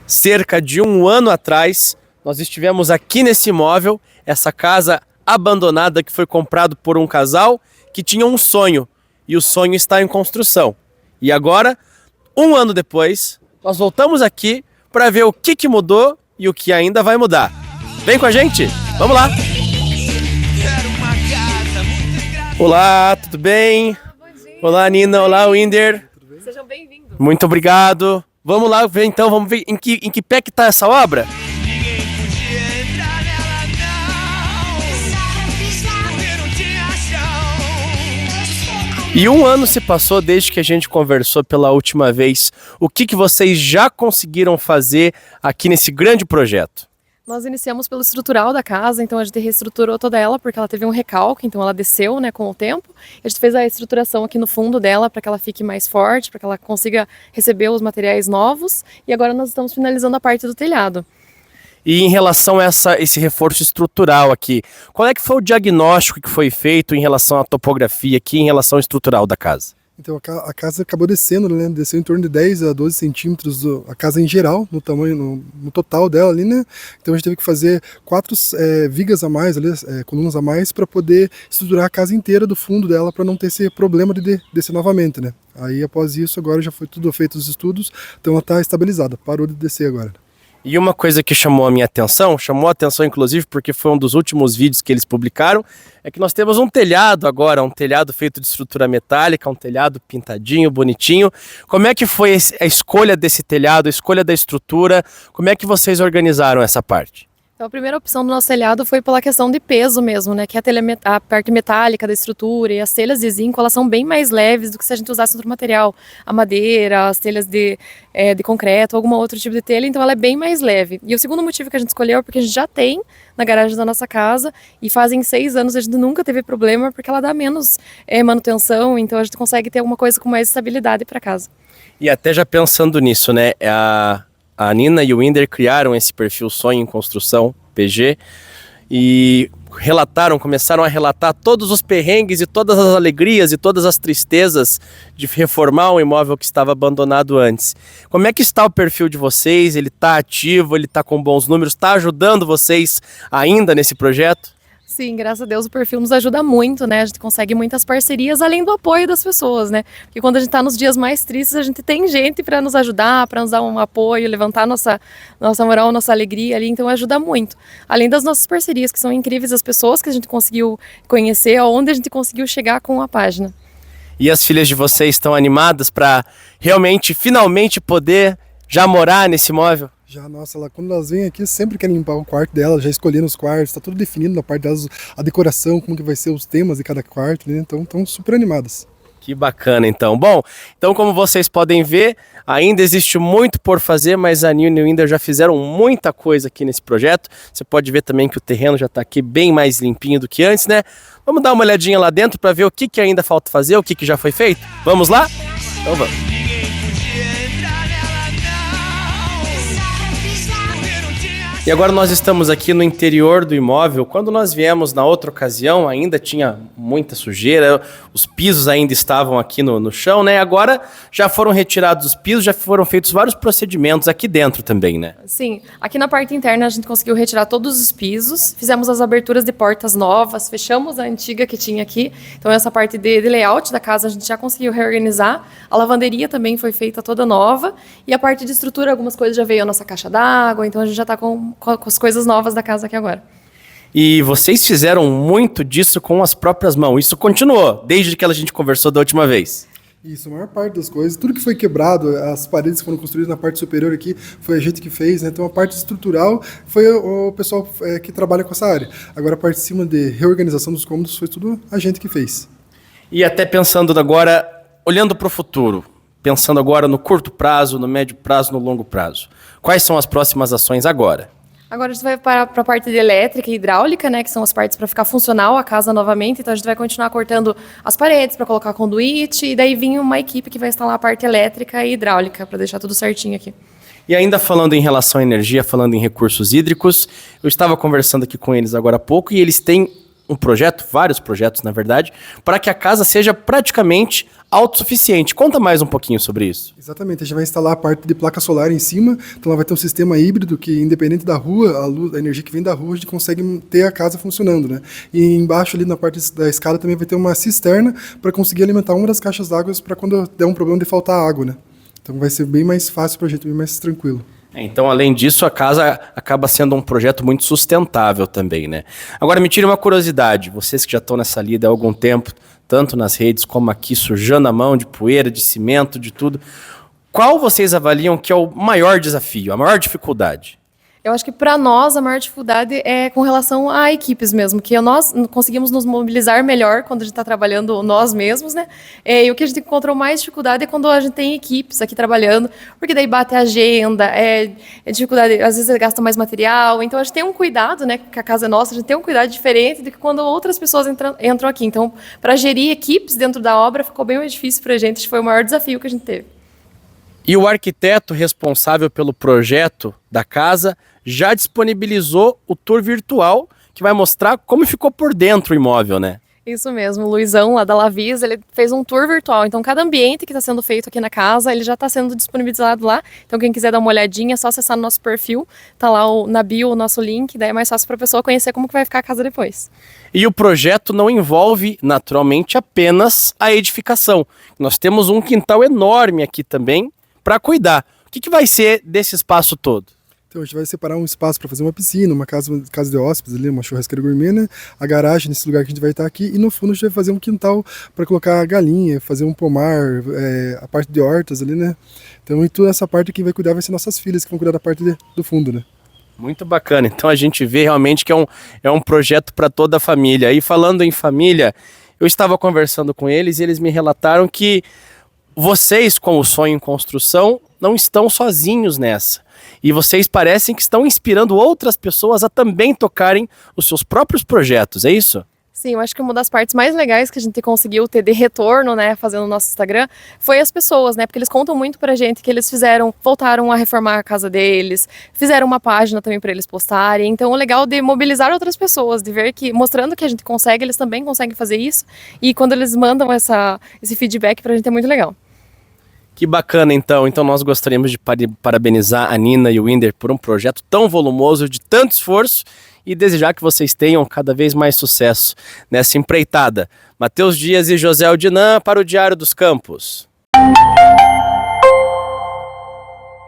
cerca de um ano atrás, nós estivemos aqui nesse imóvel, essa casa abandonada que foi comprado por um casal que tinha um sonho, e o sonho está em construção. E agora, um ano depois, nós voltamos aqui para ver o que mudou e o que ainda vai mudar. Vem com a gente, vamos lá! Olá, tudo bem? Olá, Nina, olá, Winder. Sejam bem-vindos. Muito obrigado. Vamos lá ver então, vamos ver em que pé que tá essa obra? E um ano se passou desde que a gente conversou pela última vez. O que vocês já conseguiram fazer aqui nesse grande projeto? Nós iniciamos pelo estrutural da casa, então a gente reestruturou toda ela porque ela teve um recalque, então ela desceu, né, com o tempo. A gente fez a estruturação aqui no fundo dela para que ela fique mais forte, para que ela consiga receber os materiais novos. E agora nós estamos finalizando a parte do telhado. E em relação a esse reforço estrutural aqui, qual é que foi o diagnóstico que foi feito em relação à topografia aqui, em relação ao estrutural da casa? Então a casa acabou descendo, né? Desceu em torno de 10 a 12 centímetros a casa em geral, no tamanho, no total dela ali, né? Então a gente teve que fazer 4 vigas a mais, ali, colunas a mais, para poder estruturar a casa inteira do fundo dela, para não ter esse problema de descer novamente, né? Aí após isso, agora já foi tudo feito os estudos, então ela está estabilizada, parou de descer agora. E uma coisa que chamou a minha atenção, inclusive porque foi um dos últimos vídeos que eles publicaram, é que nós temos um telhado agora, um telhado feito de estrutura metálica, um telhado pintadinho, bonitinho. Como é que foi a escolha desse telhado, a escolha da estrutura, como é que vocês organizaram essa parte? Então a primeira opção do nosso telhado foi pela questão de peso mesmo, né? Que a parte metálica da estrutura e as telhas de zinco, elas são bem mais leves do que se a gente usasse outro material. A madeira, as telhas de concreto, algum outro tipo de telha, então ela é bem mais leve. E o segundo motivo que a gente escolheu é porque a gente já tem na garagem da nossa casa e fazem 6 anos a gente nunca teve problema porque ela dá menos manutenção, então a gente consegue ter alguma coisa com mais estabilidade para casa. E até já pensando nisso, né? A Nina e o Winder criaram esse perfil Sonho em Construção, PG, e começaram a relatar todos os perrengues e todas as alegrias e todas as tristezas de reformar um imóvel que estava abandonado antes. Como é que está o perfil de vocês? Ele está ativo, ele está com bons números, está ajudando vocês ainda nesse projeto? Sim, graças a Deus o perfil nos ajuda muito, né? A gente consegue muitas parcerias, além do apoio das pessoas, né? Porque quando a gente está nos dias mais tristes, a gente tem gente para nos ajudar, para nos dar um apoio, levantar nossa moral, nossa alegria ali, então ajuda muito. Além das nossas parcerias, que são incríveis, as pessoas que a gente conseguiu conhecer, aonde a gente conseguiu chegar com a página. E as filhas de vocês estão animadas para realmente, finalmente poder já morar nesse imóvel? Já, nossa, quando elas vêm aqui, sempre querem limpar o quarto delas, já escolhendo os quartos, tá tudo definido na parte delas, a decoração, como que vai ser os temas de cada quarto, né? Então estão super animadas. Que bacana, então. Bom, então como vocês podem ver, ainda existe muito por fazer, mas a Nina e o Winder já fizeram muita coisa aqui nesse projeto. Você pode ver também que o terreno já está aqui bem mais limpinho do que antes, né? Vamos dar uma olhadinha lá dentro para ver o que ainda falta fazer, o que já foi feito? Vamos lá? Então vamos. E agora nós estamos aqui no interior do imóvel. Quando nós viemos na outra ocasião, ainda tinha muita sujeira, os pisos ainda estavam aqui no chão, né? Agora já foram retirados os pisos, já foram feitos vários procedimentos aqui dentro também, né? Sim, aqui na parte interna a gente conseguiu retirar todos os pisos, fizemos as aberturas de portas novas, fechamos a antiga que tinha aqui, então essa parte de layout da casa a gente já conseguiu reorganizar, a lavanderia também foi feita toda nova, e a parte de estrutura, algumas coisas já veio a nossa caixa d'água, então a gente já está com as coisas novas da casa aqui agora. E vocês fizeram muito disso com as próprias mãos, isso continuou, desde que a gente conversou da última vez? Isso, a maior parte das coisas, tudo que foi quebrado, as paredes que foram construídas na parte superior aqui, foi a gente que fez, né? Então a parte estrutural foi o pessoal que trabalha com essa área. Agora a parte de cima de reorganização dos cômodos foi tudo a gente que fez. E até pensando agora, olhando para o futuro, pensando agora no curto prazo, no médio prazo, no longo prazo, quais são as próximas ações agora? Agora a gente vai para a parte de elétrica e hidráulica, né, que são as partes para ficar funcional a casa novamente. Então a gente vai continuar cortando as paredes para colocar conduíte e daí vir uma equipe que vai instalar a parte elétrica e hidráulica para deixar tudo certinho aqui. E ainda falando em relação à energia, falando em recursos hídricos, eu estava conversando aqui com eles agora há pouco e eles têm um projeto, vários projetos na verdade, para que a casa seja praticamente autossuficiente. Conta mais um pouquinho sobre isso. Exatamente, a gente vai instalar a parte de placa solar em cima, então ela vai ter um sistema híbrido que, independente da rua, a luz, a energia que vem da rua, a gente consegue ter a casa funcionando, né? E embaixo ali na parte da escada também vai ter uma cisterna para conseguir alimentar uma das caixas d'água para quando der um problema de faltar água, né? Então vai ser bem mais fácil para a gente, bem mais tranquilo. Então, além disso, a casa acaba sendo um projeto muito sustentável também, né? Agora, me tire uma curiosidade. Vocês que já estão nessa lida há algum tempo, tanto nas redes como aqui, sujando a mão de poeira, de cimento, de tudo. Qual vocês avaliam que é o maior desafio, a maior dificuldade? Eu acho que para nós a maior dificuldade é com relação a equipes mesmo, que nós conseguimos nos mobilizar melhor quando a gente está trabalhando nós mesmos, né? E o que a gente encontrou mais dificuldade é quando a gente tem equipes aqui trabalhando, porque daí bate a agenda, é dificuldade, às vezes gasta mais material, então a gente tem um cuidado, né? Que a casa é nossa, a gente tem um cuidado diferente do que quando outras pessoas entram aqui. Então, para gerir equipes dentro da obra ficou bem mais difícil para a gente, foi o maior desafio que a gente teve. E o arquiteto responsável pelo projeto da casa já disponibilizou o tour virtual que vai mostrar como ficou por dentro o imóvel, né? Isso mesmo, o Luizão, lá da Lavisa, ele fez um tour virtual. Então, cada ambiente que está sendo feito aqui na casa, ele já está sendo disponibilizado lá. Então, quem quiser dar uma olhadinha, é só acessar no nosso perfil. Tá lá na bio o nosso link, daí é mais fácil para a pessoa conhecer como que vai ficar a casa depois. E o projeto não envolve, naturalmente, apenas a edificação. Nós temos um quintal enorme aqui também para cuidar. O que vai ser desse espaço todo? Então a gente vai separar um espaço para fazer uma piscina, uma casa de hóspedes ali, uma churrasqueira gourmet, né? A garagem nesse lugar que a gente vai estar aqui, e no fundo a gente vai fazer um quintal para colocar galinha, fazer um pomar, a parte de hortas ali, né? Então e toda essa parte quem vai cuidar vai ser nossas filhas, que vão cuidar da parte do fundo, né? Muito bacana, então a gente vê realmente que é um projeto para toda a família. E falando em família, eu estava conversando com eles e eles me relataram que vocês, com o Sonho em Construção, não estão sozinhos nessa. E vocês parecem que estão inspirando outras pessoas a também tocarem os seus próprios projetos, é isso? Sim, eu acho que uma das partes mais legais que a gente conseguiu ter de retorno, né, fazendo o nosso Instagram, foi as pessoas, né, porque eles contam muito pra gente que eles voltaram a reformar a casa deles, fizeram uma página também para eles postarem. Então, o legal de mobilizar outras pessoas, de ver que, mostrando que a gente consegue, eles também conseguem fazer isso. E quando eles mandam esse feedback pra gente é muito legal. Que bacana, então. Então nós gostaríamos de parabenizar a Nina e o Winder por um projeto tão volumoso, de tanto esforço, e desejar que vocês tenham cada vez mais sucesso nessa empreitada. Matheus Dias e José Aldinan para o Diário dos Campos.